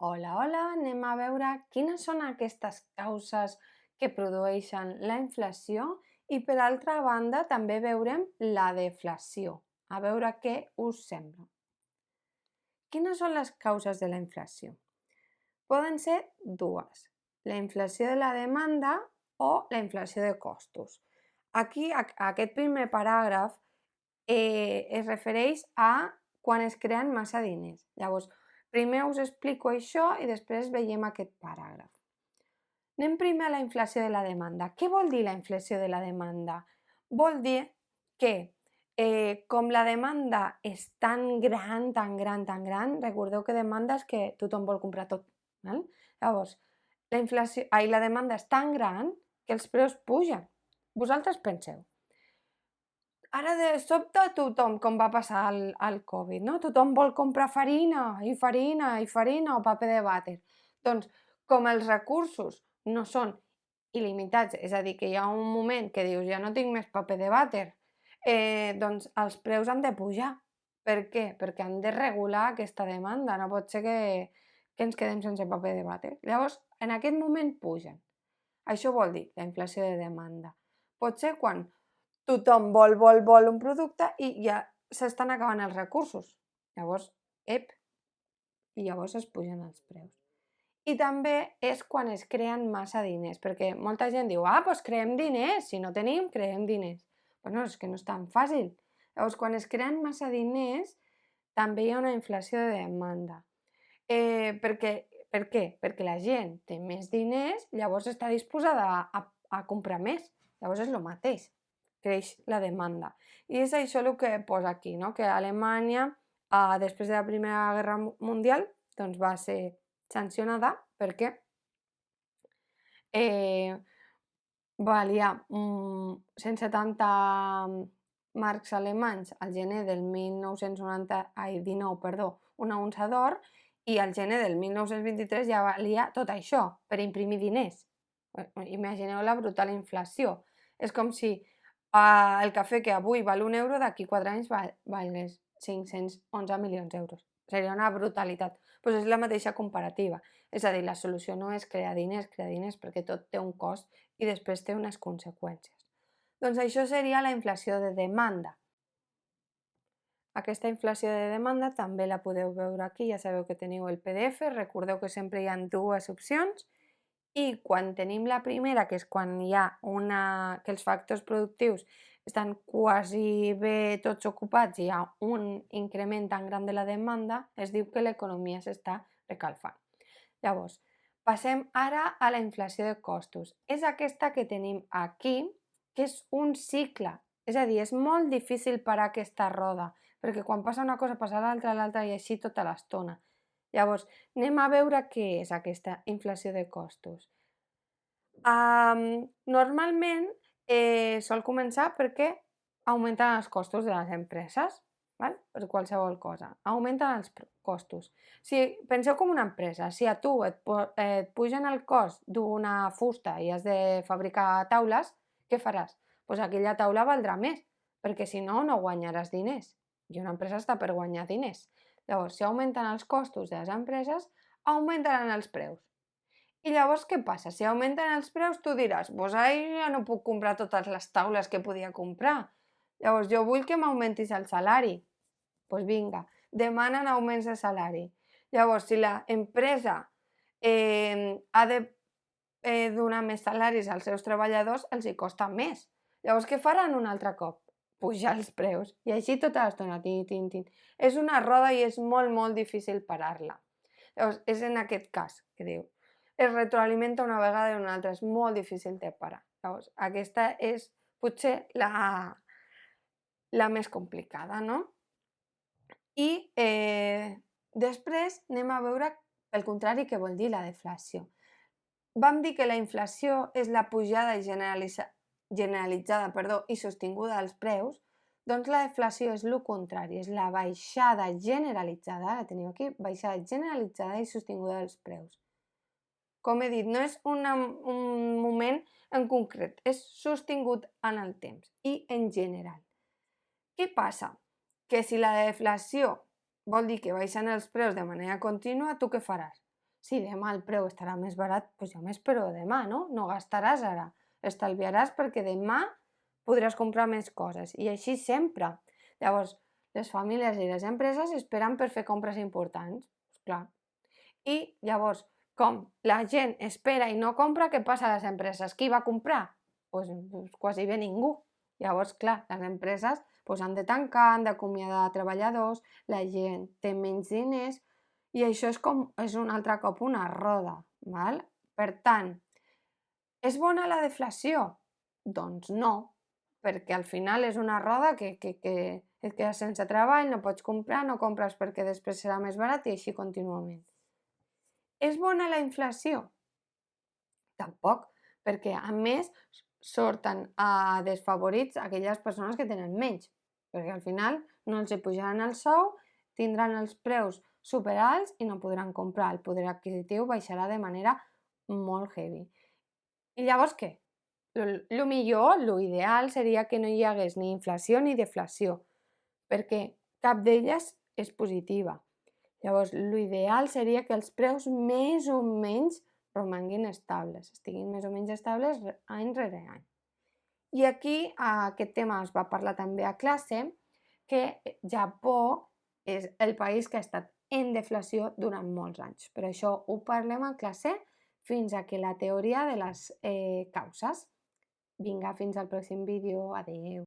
Hola, hola, anem a veure quines són aquestes causes que produeixen la inflació i per altra banda també veurem la deflació. A veure què us sembla. Quines són les causes de la inflació? Poden ser dues, la inflació de la demanda o la inflació de costos. Aquí, aquest primer paràgraf es refereix a quan es creen massa diners. Llavors, primer us explico això i després veiem aquest paràgraf. Anem primer a la inflació de la demanda. Què vol dir la inflació de la demanda? Vol dir que com la demanda és tan gran, tan gran, tan gran, recordeu que demanda és que tothom vol comprar tot. Val? Llavors, la demanda és tan gran que els preus pugen. Vosaltres penseu, ara de sobte tothom, com va passar al Covid, no? Tothom vol comprar farina i farina i farina o paper de vàter. Doncs, com els recursos no són il·limitats, és a dir, que hi ha un moment que dius ja no tinc més paper de vàter, doncs els preus han de pujar. Per què? Perquè han de regular aquesta demanda, no pot ser que ens quedem sense paper de vàter. Llavors, en aquest moment pugen. Això vol dir la inflació de demanda. Pot ser quan tothom vol un producte i ja s'estan acabant els recursos. Llavors, i llavors es pugen els preus. I també és quan es creen massa diners, perquè molta gent diu, doncs creem diners, si no tenim, creem diners. Però no, és que no és tan fàcil. Llavors, quan es creen massa diners, també hi ha una inflació de demanda. Per què? Perquè la gent té més diners, llavors està disposada a comprar més. Llavors és el mateix, creix la demanda. I és això el que posa aquí, no? Que Alemanya, després de la Primera Guerra Mundial, doncs va ser sancionada perquè valia 170 marcs alemanys al gener del 1919, perdó, una unça d'or, i al gener del 1923 ja valia tot això per imprimir diners. Imagineu la brutal inflació. És com si el cafè que avui val 1 euro d'aquí 4 anys valgués 511 milions d'euros. Seria una brutalitat. Doncs és la mateixa comparativa. És a dir, la solució no és crear diners perquè tot té un cost i després té unes conseqüències. Doncs això seria la inflació de demanda. Aquesta inflació de demanda també la podeu veure aquí, ja sabeu que teniu el PDF, recordeu que sempre hi ha dues opcions i quan tenim la primera, que és quan hi ha que els factors productius estan quasi bé tots ocupats i hi ha un increment tan gran de la demanda, es diu que l'economia s'està recalfant. Llavors, passem ara a la inflació de costos. És aquesta que tenim aquí, que és un cicle. És a dir, és molt difícil parar aquesta roda, perquè quan passa una cosa passa l'altra i així tota l'estona. Llavors, anem a veure què és aquesta inflació de costos. Normalment sol començar perquè augmenten els costos de les empreses, val? Per qualsevol cosa. Augmenten els costos. Si penseu com una empresa, si a tu et pugen el cost d'una fusta i has de fabricar taules, què faràs? Doncs aquella taula valdrà més, perquè si no, no guanyaràs diners. I una empresa està per guanyar diners. Llavors, si augmenten els costos de les empreses, augmentaran els preus. I llavors què passa? Si augmenten els preus, tu diràs, doncs ara ja no puc comprar totes les taules que podia comprar. Llavors jo vull que m'augmentis el salari. Doncs vinga, demanen augments de salari. Llavors, si l'empresa ha de donar més salaris als seus treballadors, els hi costa més. Llavors, què faran un altre cop? Pujar els preus. I així tota l'estona, tin. És una roda i és molt, molt difícil parar-la. Llavors, és en aquest cas que diu, es retroalimenta una vegada i una altra, és molt difícil de parar. Llavors, aquesta és potser la més complicada, no? I després anem a veure el contrari que vol dir la deflació. Vam dir que la inflació és la pujada generalitzada i sostinguda dels preus, doncs la deflació és el contrari, és la baixada generalitzada, la teniu aquí, baixada generalitzada i sostinguda dels preus. Com he dit, no és un moment en concret, és sostingut en el temps i en general. Què passa? Que si la deflació vol dir que baixen els preus de manera contínua, tu què faràs? Si demà el preu estarà més barat, doncs ja m'espero demà, no? No gastaràs ara, estalviaràs perquè demà podràs comprar més coses i així sempre. Llavors, les famílies i les empreses esperen per fer compres importants, clar. I llavors, com la gent espera i no compra, què passa a les empreses? Qui va comprar? Doncs quasi bé ningú. Llavors, clar, les empreses han de tancar, han d'acomiadar treballadors, la gent té menys diners i això és un altre cop una roda. Val? Per tant, és bona la deflació? Doncs no, perquè al final és una roda que et quedes sense treball, no pots comprar, no compres perquè després serà més barat i així contínuament. És bona la inflació? Tampoc, perquè a més surten desfavorits aquelles persones que tenen menys, perquè al final no els pujaran el sou, tindran els preus superalts i no podran comprar, el poder adquisitiu baixarà de manera molt heavy. I llavors què? Lo millor, lo ideal seria que no hi hagués ni inflació ni deflació, perquè cap d'elles és positiva. Llavors, l'ideal seria que els preus més o menys romanguin estables, estiguin més o menys estables any rere any. I aquí aquest tema es va parlar també a classe, que Japó és el país que ha estat en deflació durant molts anys. Per això ho parlem a classe fins a que la teoria de les causes. Vinga, fins al pròxim vídeo. Adeu.